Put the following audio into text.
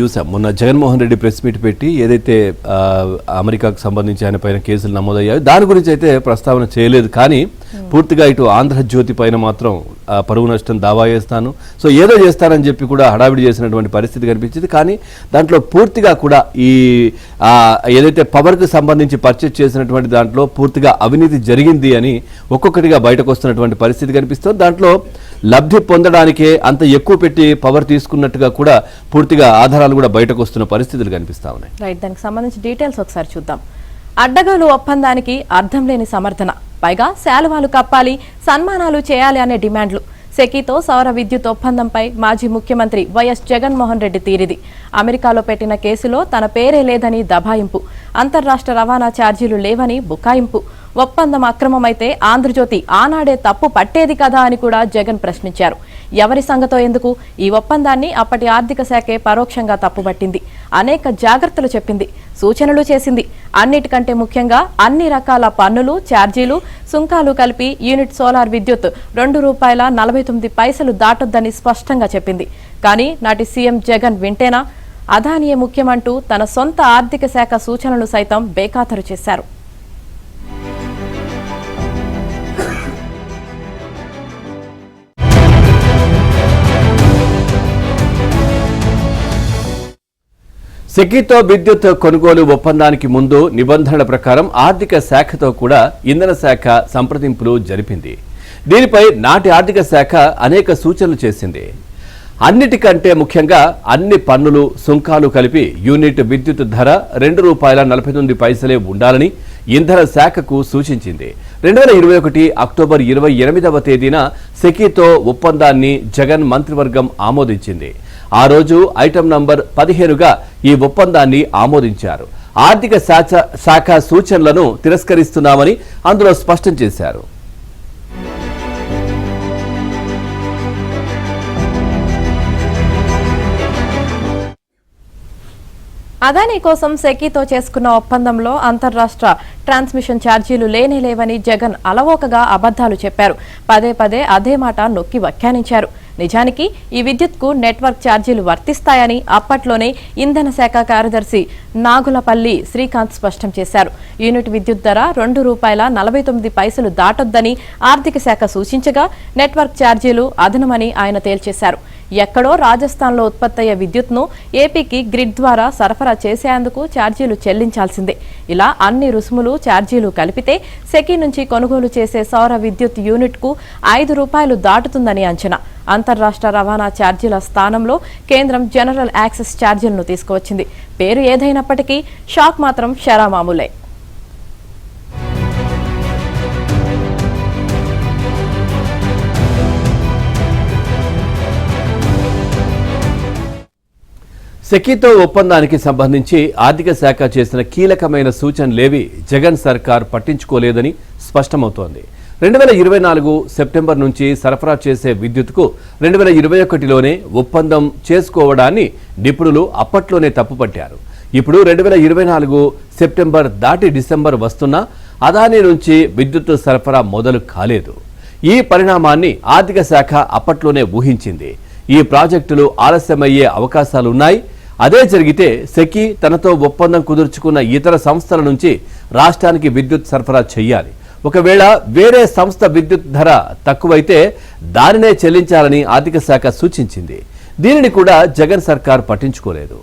చూసాం మొన్న Jaganmohan Reddy press meet పెట్టి ఏదైతే అమెరికాకు సంబంధించి ఆయన పైన కేసులు నమోదయ్యాయో దాని గురించి అయితే ప్రస్తావన చేయలేదు. కానీ పూర్తిగా ఇటు ఆంధ్రజ్యోతి పైన మాత్రం పరువు నష్టం దావా చేస్తాను, సో ఏదో చేస్తానని చెప్పి కూడా హడావిడి చేసినటువంటి పరిస్థితి కనిపించింది. కానీ దాంట్లో పూర్తిగా కూడా ఈ ఏదైతే పవర్కు సంబంధించి పర్చేజ్ చేసినటువంటి దాంట్లో పూర్తిగా అవినీతి జరిగింది అని ఒక్కొక్కటిగా బయటకు వస్తున్నటువంటి పరిస్థితి కనిపిస్తుంది. దాంట్లో లబ్ధి పొందడానికే అంత ఎక్కువ పెట్టి పవర్ తీసుకున్నట్టుగా కూడా పూర్తిగా ఆధారాలు కూడా బయటకు వస్తున్న పరిస్థితులు కనిపిస్తా ఉన్నాయి. రైట్, దానికి సంబంధించి డీటెయిల్స్ ఒకసారి చూద్దాం. అడ్డగాలు ఒప్పందానికి అర్థం లేని సమర్థన, పైగా శాలువాలు కప్పాలి, సన్మానాలు చేయాలి అనే డిమాండ్లు. సెకీతో సౌర విద్యుత్ ఒప్పందంపై మాజీ ముఖ్యమంత్రి వైఎస్ జగన్మోహన్ రెడ్డి తీరిది. అమెరికాలో పెట్టిన కేసులో తన పేరే లేదని దబాయింపు, అంతర్రాష్ట్ర రవాణా ఛార్జీలు లేవని బుకాయింపు. ఒప్పందం అక్రమమైతే ఆంధ్రజ్యోతి ఆనాడే తప్పు పట్టేది కదా అని కూడా జగన్ ప్రశ్నించారు. ఎవరి సంగతో ఎందుకు? ఈ ఒప్పందాన్ని అప్పటి ఆర్థిక శాఖే పరోక్షంగా తప్పుపట్టింది. అనేక జాగ్రత్తలు చెప్పింది, సూచనలు చేసింది. అన్నిటికంటే ముఖ్యంగా అన్ని రకాల పన్నులు, ఛార్జీలు, సుంకాలు కలిపి యూనిట్ సోలార్ విద్యుత్ ₹2.49 దాటొద్దని స్పష్టంగా చెప్పింది. కానీ నాటి సీఎం జగన్ వింటేనా? అదానియే ముఖ్యమంటూ తన సొంత ఆర్థిక శాఖ సూచనలు సైతం బేఖాతరు చేశారు. సెకీతో విద్యుత్ కొనుగోలు ఒప్పందానికి ముందు నిబంధనల ప్రకారం ఆర్థిక శాఖతో కూడా ఇంధన శాఖ సంప్రదింపులు జరిపింది. దీనిపై నాటి ఆర్థిక శాఖ అనేక సూచనలు చేసింది. అన్నిటికంటే ముఖ్యంగా అన్ని పన్నులు, సుంకాలు కలిపి యూనిట్ విద్యుత్ ధర ₹2.49 ఉండాలని ఇంధన శాఖకు సూచించింది. 2021 అక్టోబర్ 28వ తేదీన సెకీతో ఒప్పందాన్ని జగన్ మంత్రివర్గం ఆమోదించింది. ఆ రోజు ఐటమ్ నంబర్ 15గా ఈ ఒప్పందాన్ని ఆమోదించారు. ఆర్థిక శాఖ సూచనలను తిరస్కరిస్తున్నామని అందులో స్పష్టం చేశారు. అదానీ కోసం సెకీతో చేసుకున్న ఒప్పందంలో అంతర్రాష్ట్ర ట్రాన్స్మిషన్ ఛార్జీలు లేవని జగన్ అలవోకగా అబద్దాలు చెప్పారు. పదే అదే మాట నొక్కి వ్యాఖ్యానించారు. నిజానికి ఈ విద్యుత్కు నెట్వర్క్ ఛార్జీలు వర్తిస్తాయని అప్పట్లోనే ఇంధన శాఖ కార్యదర్శి నాగులపల్లి శ్రీకాంత్ స్పష్టం చేశారు. యూనిట్ విద్యుత్ ధర ₹2.49 దాటొద్దని ఆర్థిక శాఖ సూచించగా నెట్వర్క్ ఛార్జీలు అదనమని ఆయన తేల్చేశారు. ఎక్కడో రాజస్థాన్లో ఉత్పత్తయ్యే విద్యుత్ను ఏపీకి గ్రిడ్ ద్వారా సరఫరా చేసేందుకు ఛార్జీలు చెల్లించాల్సిందే. ఇలా అన్ని రుసుములు, ఛార్జీలు కలిపితే సెకీ నుంచి కొనుగోలు చేసే సౌర విద్యుత్ యూనిట్కు ₹5 దాటుతుందని అంచనా. అంతర్రాష్ట్ర రవాణా ఛార్జీల స్థానంలో కేంద్రం జనరల్ యాక్సెస్ ఛార్జీలను తీసుకువచ్చింది. పేరు ఏదైనప్పటికీ షాక్ మాత్రం షరామామూలే. సెకీతో ఒప్పందానికి సంబంధించి ఆర్థిక శాఖ చేసిన కీలకమైన సూచనలేవి జగన్ సర్కార్ పట్టించుకోలేదని స్పష్టమవుతోంది. 2024 సెప్టెంబర్ నుంచి సరఫరా చేసే విద్యుత్కు 2021లోనే ఒప్పందం చేసుకోవడాన్ని నిపుణులు అప్పట్లోనే తప్పుపట్టారు. ఇప్పుడు 2024 సెప్టెంబర్ దాటి డిసెంబర్ వస్తున్నా అదానీ నుంచి విద్యుత్ సరఫరా మొదలు కాలేదు. ఈ పరిణామాన్ని ఆర్థిక శాఖ అప్పట్లోనే ఊహించింది. ఈ ప్రాజెక్టులు ఆలస్యమయ్యే అవకాశాలున్నాయి. అదే జరిగితే సెకీ తనతో ఒప్పందం కుదుర్చుకున్న ఇతర సంస్థల నుంచి రాష్ట్రానికి విద్యుత్ సరఫరా చేయాలి. ఒకవేళ వేరే సంస్థ విద్యుత్ ధర తక్కువైతే దానినే చెల్లించాలని ఆర్థిక శాఖ సూచించింది. దీనిని కూడా జగన్ సర్కార్ పట్టించుకోలేదు.